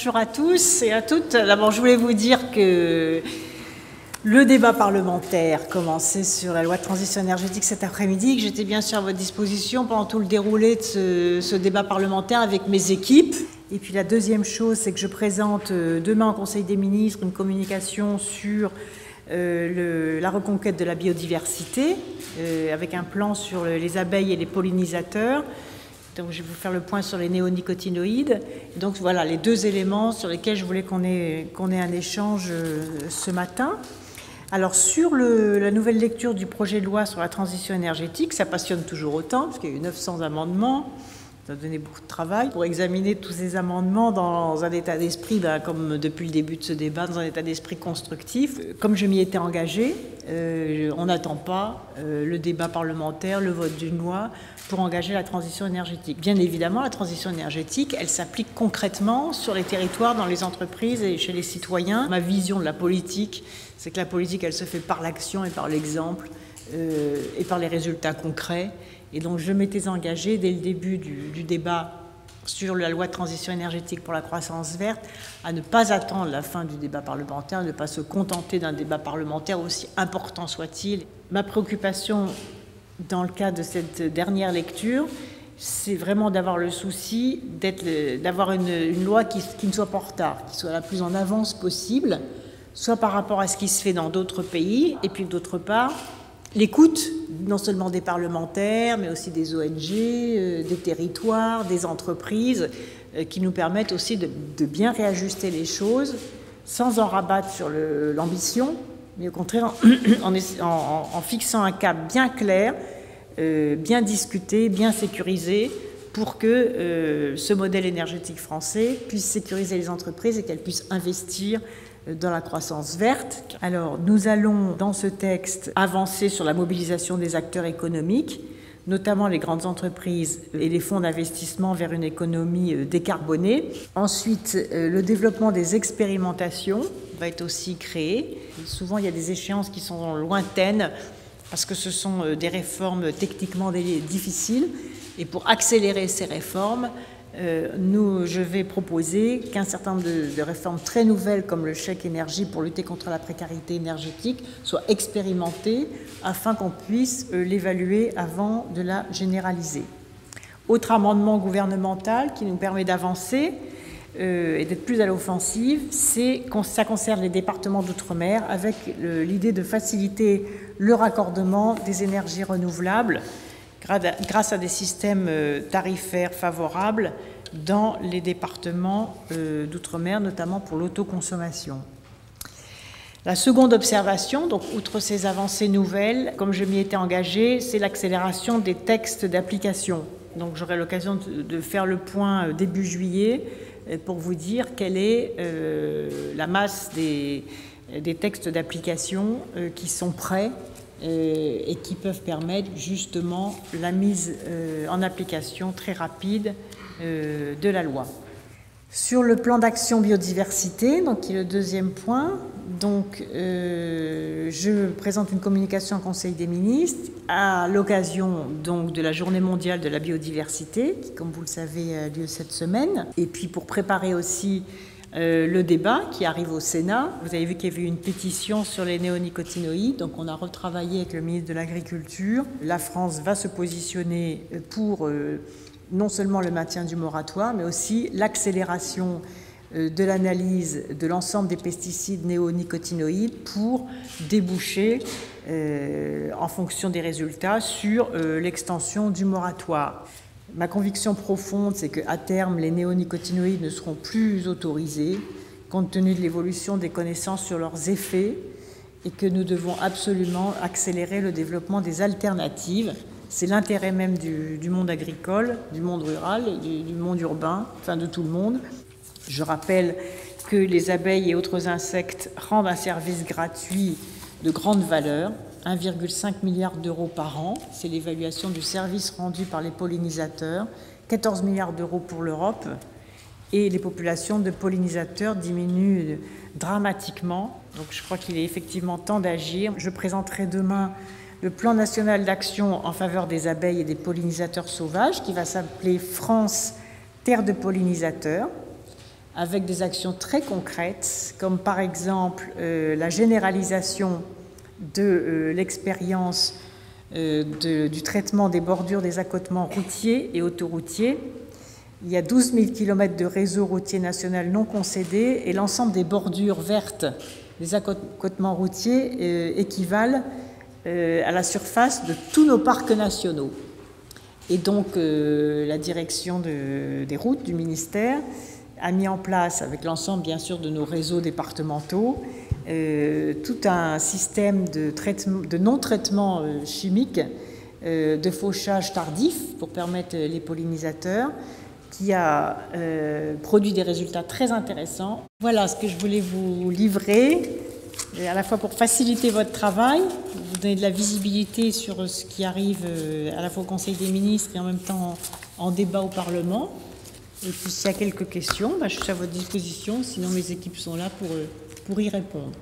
Bonjour à tous et à toutes. D'abord, je voulais vous dire que le débat parlementaire commençait sur la loi de transition énergétique cet après-midi, que j'étais bien sûr à votre disposition pendant tout le déroulé de ce débat parlementaire avec mes équipes. Et puis la deuxième chose, c'est que je présente demain au Conseil des ministres une communication sur la reconquête de la biodiversité, avec un plan sur les abeilles et les pollinisateurs. Donc, je vais vous faire le point sur les néonicotinoïdes. Donc voilà les deux éléments sur lesquels je voulais qu'on ait un échange ce matin. Alors sur la nouvelle lecture du projet de loi sur la transition énergétique, ça passionne toujours autant, parce qu'il y a eu 900 amendements. Ça a donné beaucoup de travail pour examiner tous ces amendements dans un état d'esprit, comme depuis le début de ce débat, dans un état d'esprit constructif. Comme je m'y étais engagée, on n'attend pas le débat parlementaire, le vote d'une loi pour engager la transition énergétique. Bien évidemment, la transition énergétique, elle s'applique concrètement sur les territoires, dans les entreprises et chez les citoyens. Ma vision de la politique, c'est que la politique, elle se fait par l'action et par l'exemple et par les résultats concrets. Et donc je m'étais engagée dès le début du débat sur la loi de transition énergétique pour la croissance verte à ne pas attendre la fin du débat parlementaire, à ne pas se contenter d'un débat parlementaire aussi important soit-il. Ma préoccupation dans le cadre de cette dernière lecture, c'est vraiment d'avoir le souci d'avoir une loi qui ne soit pas en retard, qui soit la plus en avance possible, soit par rapport à ce qui se fait dans d'autres pays, et puis d'autre part, l'écoute non seulement des parlementaires, mais aussi des ONG, des territoires, des entreprises, qui nous permettent aussi de bien réajuster les choses, sans en rabattre sur l'ambition, mais au contraire en fixant un cap bien clair, bien discuté, bien sécurisé, pour que ce modèle énergétique français puisse sécuriser les entreprises et qu'elles puissent investir dans la croissance verte. Alors, nous allons, dans ce texte, avancer sur la mobilisation des acteurs économiques, notamment les grandes entreprises et les fonds d'investissement vers une économie décarbonée. Ensuite, le développement des expérimentations va être aussi créé. Souvent, il y a des échéances qui sont lointaines parce que ce sont des réformes techniquement difficiles. Et pour accélérer ces réformes, je vais proposer qu'un certain nombre de réformes très nouvelles, comme le chèque énergie pour lutter contre la précarité énergétique, soient expérimentées afin qu'on puisse l'évaluer avant de la généraliser. Autre amendement gouvernemental qui nous permet d'avancer et d'être plus à l'offensive, ça concerne les départements d'outre-mer avec l'idée de faciliter le raccordement des énergies renouvelables grâce à des systèmes tarifaires favorables dans les départements d'outre-mer, notamment pour l'autoconsommation. La seconde observation, donc outre ces avancées nouvelles, comme je m'y étais engagée, c'est l'accélération des textes d'application. Donc j'aurai l'occasion de faire le point début juillet pour vous dire quelle est la masse des textes d'application qui sont prêts et qui peuvent permettre justement la mise en application très rapide de la loi. Sur le plan d'action biodiversité, donc qui est le deuxième point, donc je présente une communication au Conseil des ministres à l'occasion donc de la Journée mondiale de la biodiversité, qui, comme vous le savez, a lieu cette semaine. Et puis pour préparer aussi le débat qui arrive au Sénat. Vous avez vu qu'il y avait eu une pétition sur les néonicotinoïdes, donc on a retravaillé avec le ministre de l'Agriculture. La France va se positionner pour non seulement le maintien du moratoire, mais aussi l'accélération de l'analyse de l'ensemble des pesticides néonicotinoïdes pour déboucher, en fonction des résultats, sur l'extension du moratoire. Ma conviction profonde, c'est qu'à terme, les néonicotinoïdes ne seront plus autorisés, compte tenu de l'évolution des connaissances sur leurs effets, et que nous devons absolument accélérer le développement des alternatives. C'est l'intérêt même du monde agricole, du monde rural, du monde urbain, enfin de tout le monde. Je rappelle que les abeilles et autres insectes rendent un service gratuit de grande valeur, 1,5 milliard d'euros par an, c'est l'évaluation du service rendu par les pollinisateurs, 14 milliards d'euros pour l'Europe, et les populations de pollinisateurs diminuent dramatiquement. Donc je crois qu'il est effectivement temps d'agir. Je présenterai demain le plan national d'action en faveur des abeilles et des pollinisateurs sauvages, qui va s'appeler France Terre de pollinisateurs, avec des actions très concrètes, comme par exemple la généralisation de l'expérience du traitement des bordures des accotements routiers et autoroutiers. Il y a 12 000 km de réseau routier national non concédé et l'ensemble des bordures vertes des accotements routiers équivalent à la surface de tous nos parcs nationaux. Et donc la direction des routes du ministère a mis en place, avec l'ensemble bien sûr de nos réseaux départementaux, tout un système de non-traitement chimique, de fauchage tardif pour permettre les pollinisateurs, qui a produit des résultats très intéressants. Voilà ce que je voulais vous livrer, à la fois pour faciliter votre travail, vous donner de la visibilité sur ce qui arrive à la fois au Conseil des ministres et en même temps en débat au Parlement. Et puis s'il y a quelques questions, je suis à votre disposition, sinon mes équipes sont là pour y répondre.